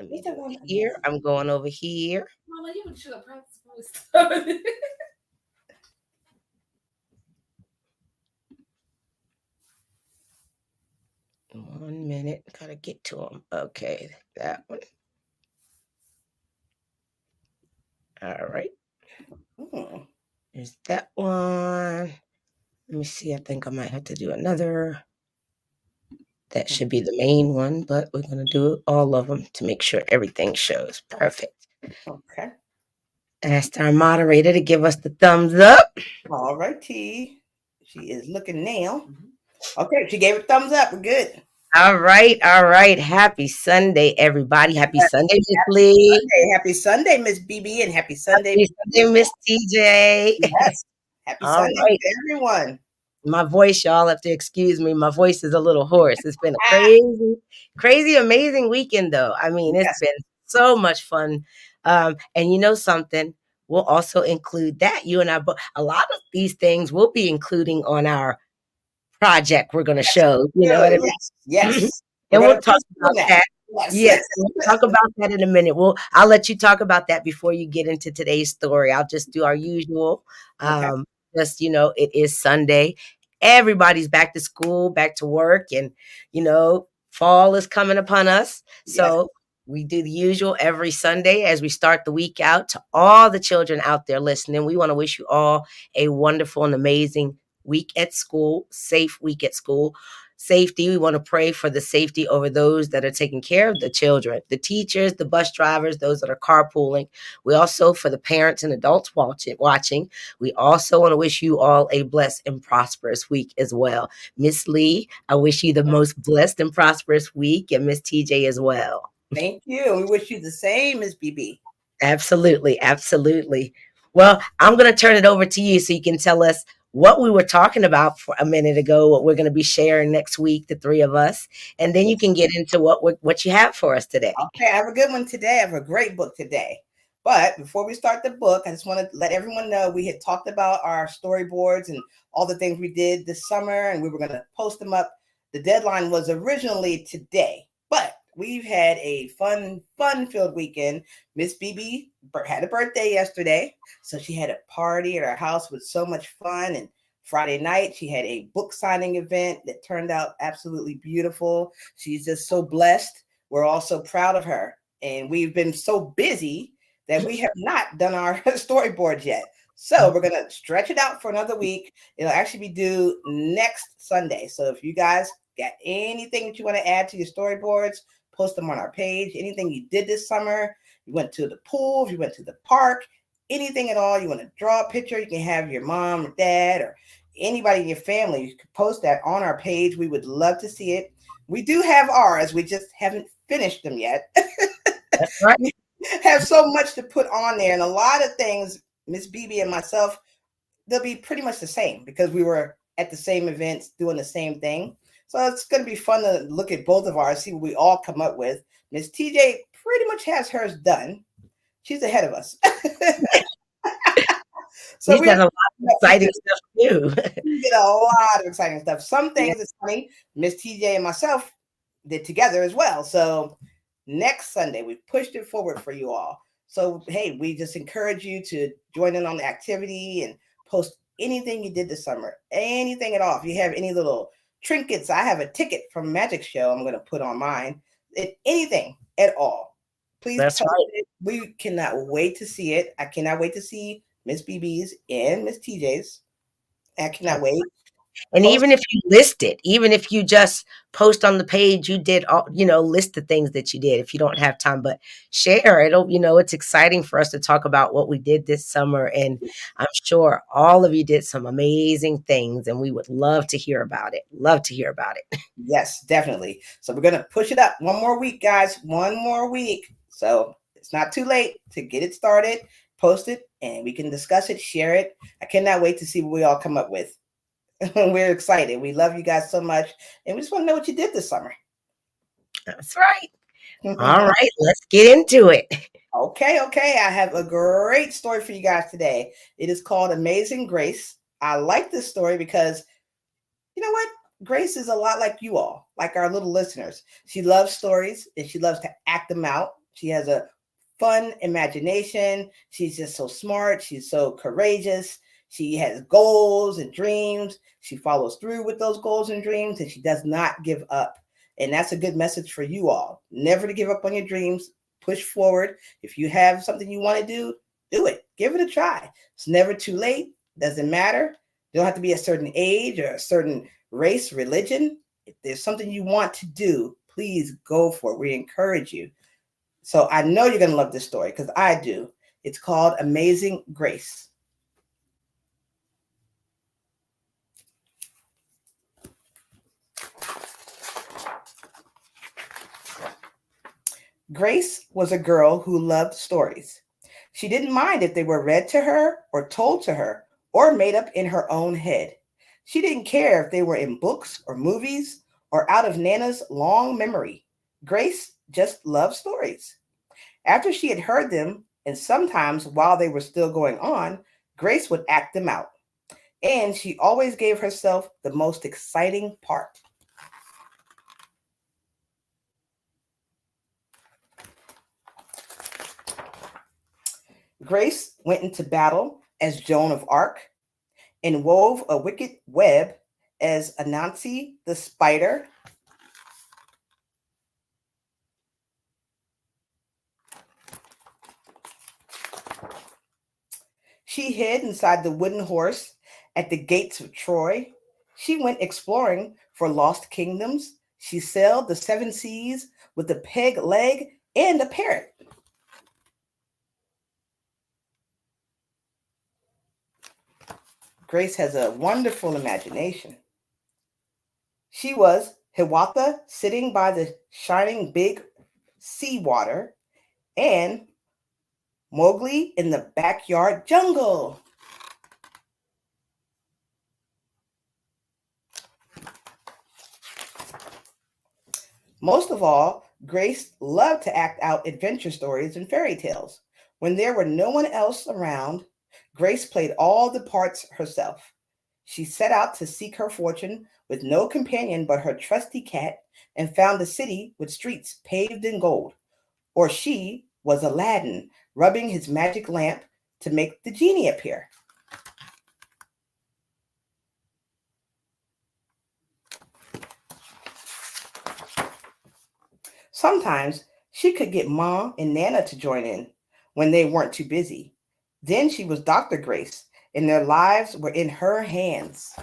Let me What's do that it one? here. I'm going over here. Mama, you should have practiced voice. 1 minute. Gotta get to them. Okay, that one. All right. Mm. There's that one. Let me see. I think I might have to do another. That should be the main one, but we're going to do all of them to make sure everything shows. Perfect. Okay. Asked our moderator to give us the thumbs up. All right, T. She is looking now. Okay, she gave a thumbs up. We're good. All right. All right. Happy Sunday, everybody. Happy Yes, Sunday, Miss happy Leigh. Sunday. Happy Sunday, Miss BB, and happy Sunday, Happy Miss Sunday, Miss TJ. Yes. Happy All Sunday right. to everyone. My voice, y'all have to excuse me. My voice is a little hoarse. It's been a Ah, crazy, amazing weekend, though. I mean, it's yes. been so much fun. And you know something? We'll also include that. You and I, a lot of these things we'll be including on our project we're going to Yes. show. You know what I mean? Yes. Yes. We're And going we'll to talk push on about that. that. Yes. Yes, we'll talk about that in a minute. I'll let you talk about that before you get into today's story. I'll just do our usual. Okay. Um, it is Sunday. Everybody's back to school, back to work, and fall is coming upon us. Yes. So we do the usual every Sunday as we start the week out. To all the children out there listening, we want to wish you all a wonderful and amazing week at school, safe week at school. Safety, we want to pray for the safety over those that are taking care of the children, the teachers, the bus drivers, those that are carpooling. We also, for the parents and adults watching, we also want to wish you all a blessed and prosperous week as well. Miss Leigh, I wish you the most blessed and prosperous week, and Miss TJ as well. Thank you. We wish you the same, Miss BB. Absolutely, absolutely. Well, I'm going to turn it over to you so you can tell us what we were talking about for a minute ago, what we're going to be sharing next week, the three of us, and then you can get into what you have for us today. Okay, I have a good one today. I have a great book today. But before we start the book, I just want to let everyone know we had talked about our storyboards and all the things we did this summer, and we were going to post them up. The deadline was originally today, but we've had a fun-filled weekend. Miss BB had a birthday yesterday, so she had a party at our house with so much fun. And Friday night, she had a book signing event that turned out absolutely beautiful. She's just so blessed. We're also proud of her. And we've been so busy that we have not done our storyboards yet. So we're going to stretch it out for another week. It'll actually be due next Sunday. So if you guys got anything that you want to add to your storyboards, post them on our page. Anything you did this summer, you went to the pool, if you went to the park, anything at all, you want to draw a picture, you can have your mom or dad or anybody in your family, you can post that on our page. We would love to see it. We do have ours. We just haven't finished them yet. That's right. We have so much to put on there. And a lot of things, Miss BB and myself, they'll be pretty much the same because we were at the same events doing the same thing. So it's going to be fun to look at both of ours, see what we all come up with. Miss TJ pretty much has hers done. She's ahead of us. So She's we have done a lot of exciting stuff too. we did a lot of exciting stuff. Some things it's funny, Miss TJ and myself did together as well. So next Sunday, we pushed it forward for you all. So hey, we just encourage you to join in on the activity and post anything you did this summer, anything at all. If you have any little trinkets, I have a ticket from Magic Show I'm going to put on mine. Anything at all, please That's post right. it. We cannot wait to see it. I cannot wait to see Miss BB's and Miss TJ's. I cannot wait. And Post. even if you list it, even if you just post on the page, you did all, list the things that you did if you don't have time, but share. It's exciting for us to talk about what we did this summer. And I'm sure all of you did some amazing things and we would love to hear about it. Love to hear about it. Yes, definitely. So we're going to push it up one more week, guys. One more week. So it's not too late to get it started, post it, and we can discuss it, share it. I cannot wait to see what we all come up with. We're excited. We love you guys so much. And we just want to know what you did this summer. That's right. All right, let's get into it. Okay. I have a great story for you guys today. It is called Amazing Grace. I like this story because you know what? Grace is a lot like you all, like our little listeners. She loves stories and she loves to act them out. She has a fun imagination. She's just so smart. She's so courageous. She has goals and dreams. She follows through with those goals and dreams, and she does not give up. And that's a good message for you all. Never to give up on your dreams. Push forward. If you have something you want to do it. Give it a try. It's never too late. Doesn't matter. You don't have to be a certain age or a certain race, religion. If there's something you want to do, please go for it. We encourage you. So I know you're going to love this story because I do. It's called Amazing Grace. Grace was a girl who loved stories. She didn't mind if they were read to her or told to her or made up in her own head. She didn't care if they were in books or movies or out of Nana's long memory. Grace just loved stories. After she had heard them, and sometimes while they were still going on, Grace would act them out. And she always gave herself the most exciting part. Grace went into battle as Joan of Arc and wove a wicked web as Anansi the spider. She hid inside the wooden horse at the gates of Troy. She went exploring for lost kingdoms. She sailed the seven seas with a peg leg and a parrot. Grace has a wonderful imagination. She was Hiawatha sitting by the shining big seawater and Mowgli in the backyard jungle. Most of all, Grace loved to act out adventure stories and fairy tales. When there were no one else around, Grace played all the parts herself. She set out to seek her fortune with no companion but her trusty cat and found a city with streets paved in gold. Or she was Aladdin, rubbing his magic lamp to make the genie appear. Sometimes she could get Mom and Nana to join in when they weren't too busy. Then she was Dr. Grace, and their lives were in her hands.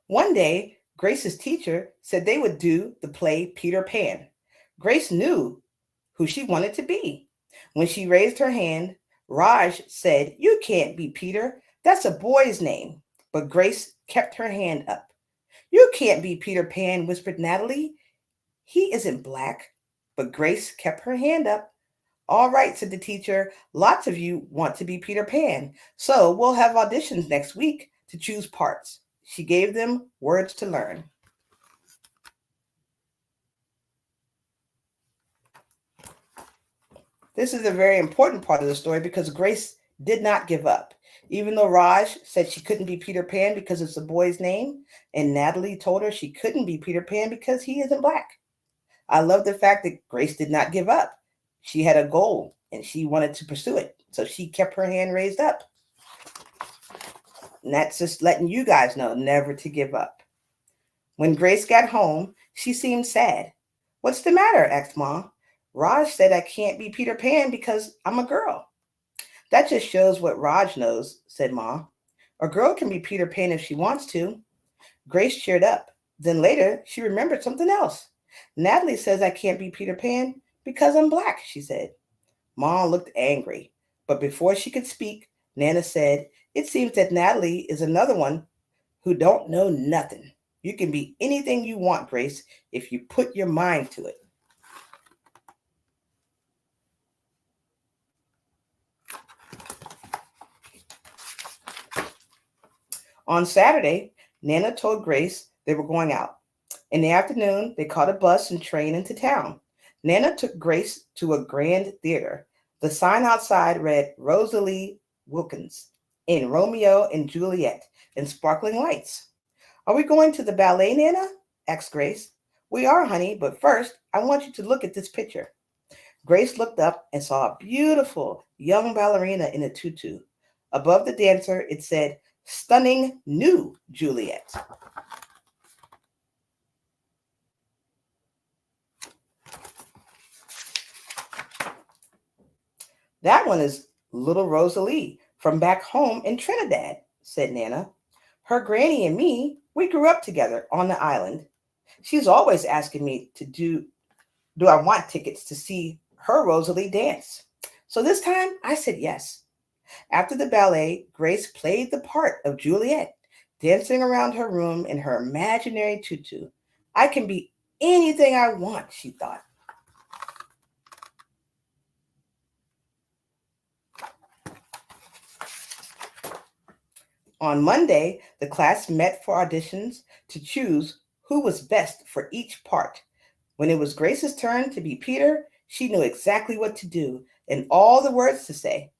One day, Grace's teacher said they would do the play Peter Pan. Grace knew who she wanted to be. When she raised her hand, Raj said, "You can't be Peter. That's a boy's name." But Grace kept her hand up. "You can't be Peter Pan," whispered Natalie. "He isn't black." But Grace kept her hand up. "All right," said the teacher. "Lots of you want to be Peter Pan. So we'll have auditions next week to choose parts." She gave them words to learn. This is a very important part of the story because Grace did not give up. Even though Raj said she couldn't be Peter Pan because it's a boy's name, and Natalie told her she couldn't be Peter Pan because he isn't black. I love the fact that Grace did not give up. She had a goal and she wanted to pursue it. So she kept her hand raised up. And that's just letting you guys know never to give up. When Grace got home, she seemed sad. "What's the matter?" asked Mom. "Raj said I can't be Peter Pan because I'm a girl." "That just shows what Raj knows," said Mom. "A girl can be Peter Pan if she wants to." Grace cheered up. Then later, she remembered something else. "Natalie says I can't be Peter Pan because I'm black," she said. Mom looked angry. But before she could speak, Nana said, "It seems that Natalie is another one who don't know nothing. You can be anything you want, Grace, if you put your mind to it." On Saturday, Nana told Grace they were going out. In the afternoon, they caught a bus and train into town. Nana took Grace to a grand theater. The sign outside read Rosalie Wilkins in Romeo and Juliet in sparkling lights. Are we going to the ballet, Nana? Asked Grace. We are, honey, but first I want you to look at this picture. Grace looked up and saw a beautiful young ballerina in a tutu. Above the dancer, it said, Stunning New Juliet. That one is little Rosalie from back home in Trinidad, said Nana. Her granny and me, we grew up together on the island. She's always asking me to do I want tickets to see her Rosalie dance. So this time I said yes. After the ballet, Grace played the part of Juliet, dancing around her room in her imaginary tutu. I can be anything I want, she thought. On Monday, the class met for auditions to choose who was best for each part. When it was Grace's turn to be Peter, she knew exactly what to do and all the words to say.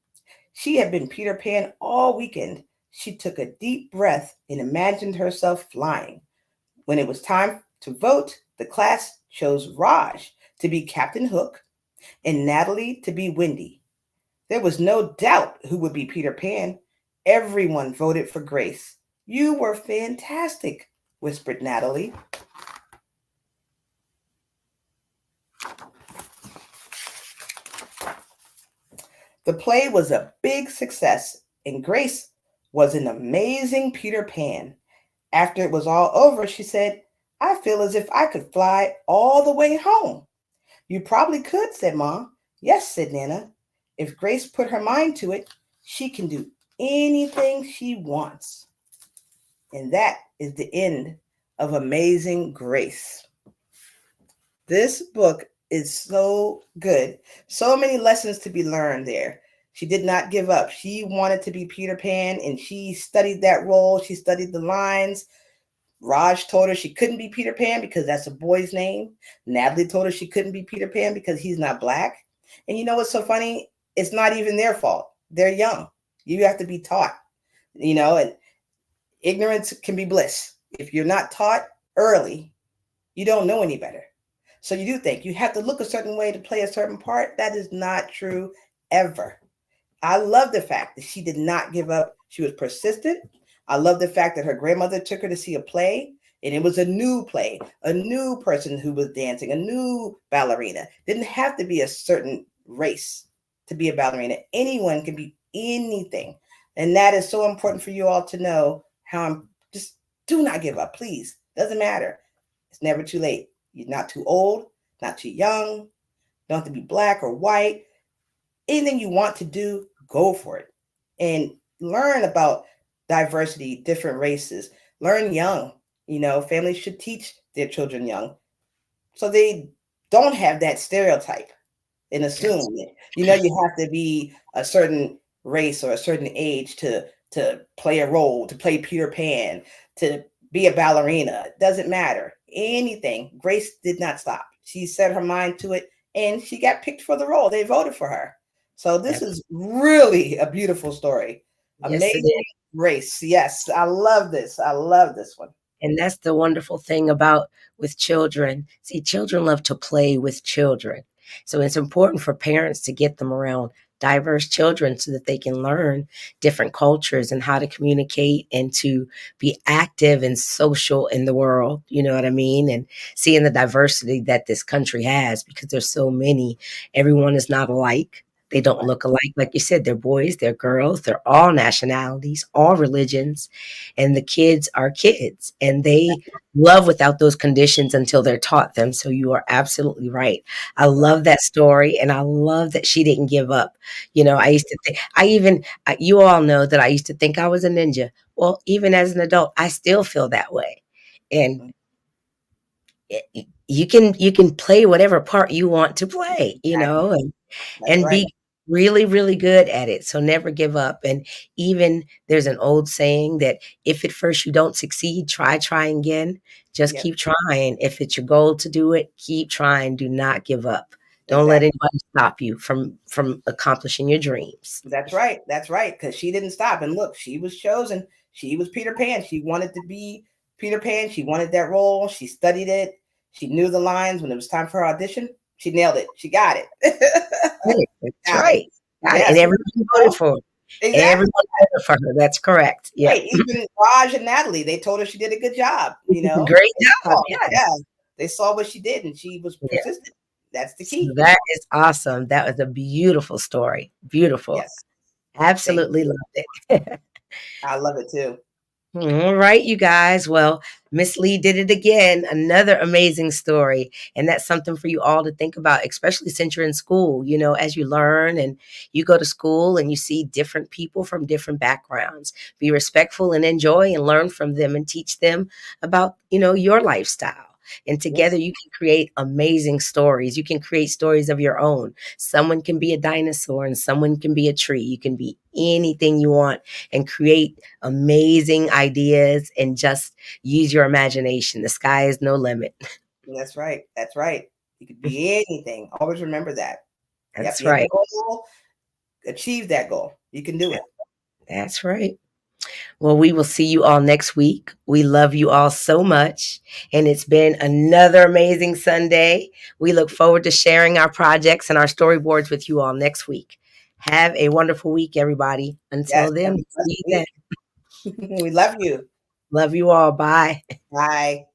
She had been Peter Pan all weekend. She took a deep breath and imagined herself flying. When it was time to vote, the class chose Raj to be Captain Hook and Natalie to be Wendy. There was no doubt who would be Peter Pan. Everyone voted for Grace. You were fantastic, whispered Natalie. The play was a big success, and Grace was an amazing Peter Pan. After it was all over, she said, I feel as if I could fly all the way home. You probably could, said Mom. Yes, said Nana. If Grace put her mind to it, she can do anything she wants. And that is the end of Amazing Grace. This book is so good. So many lessons to be learned there. She did not give up. She wanted to be Peter Pan and she studied that role. She studied the lines. Raj told her she couldn't be Peter Pan because that's a boy's name. Natalie told her she couldn't be Peter Pan because he's not black. And you know what's so funny? It's not even their fault. They're young. You have to be taught, and ignorance can be bliss. If you're not taught early, you don't know any better. So you do think you have to look a certain way to play a certain part. That is not true ever. I love the fact that she did not give up. She was persistent. I love the fact that her grandmother took her to see a play, and it was a new play, a new person who was dancing, a new ballerina. Didn't have to be a certain race to be a ballerina. Anyone can be anything. And that is so important for you all to know how I'm just do not give up, please. Doesn't matter. It's never too late. You're not too old, not too young. Don't have to be black or white. Anything you want to do, go for it. And learn about diversity, different races. Learn young. Families should teach their children young so they don't have that stereotype and assume it. You have to be a certain race or a certain age to play a role, to play Peter Pan, to be a ballerina. It doesn't matter. Anything. Grace did not stop. She set her mind to it and she got picked for the role. They voted for her. So this is really a beautiful story. Yes, it Amazing is. Grace. Yes, I love this. I love this one. And that's the wonderful thing about with children. See, children love to play with children. So it's important for parents to get them around diverse children so that they can learn different cultures and how to communicate and to be active and social in the world. You know what I mean? And seeing the diversity that this country has because there's so many. Everyone is not alike. They don't Right. look alike. Like you said, they're boys, they're girls, they're all nationalities, all religions, and the kids are kids and they love without those conditions until they're taught them. So you are absolutely right. I Right. love that story and I love that she didn't give up. I used to think, you all know that I used to think I was a ninja. Well, even as an adult, I still feel that way. And Mhm. you can play whatever part you want to play, Exactly. That's and right. be really, really good at it. So never give up. And even there's an old saying that if at first you don't succeed, try again. Just Yep. keep trying. If it's your goal to do it, keep trying. Do not give up. Don't let Exactly. anybody stop you from accomplishing your dreams. That's right. That's right. Because she didn't stop. And look, she was chosen. She was Peter Pan. She wanted to be Peter Pan. She wanted that role. She studied it. She knew the lines when it was time for her audition. She nailed it. She got it. Right, that's Got it. right. Got it, and Yes. everybody voted for her. Exactly. Everyone voted for her. That's correct. Yep. Right. Even Raj and Natalie, they told her she did a good job. Great They job. saw, yeah, Yes. they saw what she did, and she was Yeah. persistent. That's the So key. that is awesome. That was a beautiful story. Beautiful. Yes. Thank Absolutely you. loved it. I love it too. All right, you guys. Well, Miss Leigh did it again. Another amazing story. And that's something for you all to think about, especially since you're in school. As you learn and you go to school and you see different people from different backgrounds, be respectful and enjoy and learn from them and teach them about, your lifestyle. And together Yes. you can create amazing stories. You can create stories of your own. Someone can be a dinosaur and someone can be a tree. You can be anything you want and create amazing ideas and just use your imagination. The sky is no limit. That's right. That's right. You could be anything. Always remember that. Yep. That's You have a right. goal, achieve that goal. You can do it. That's right. Well, we will see you all next week. We love you all so much. And it's been another amazing Sunday. We look forward to sharing our projects and our storyboards with you all next week. Have a wonderful week, everybody. Yes. Until then, Have a we'll blessed see you then. week. We love you. Love you all. Bye. Bye.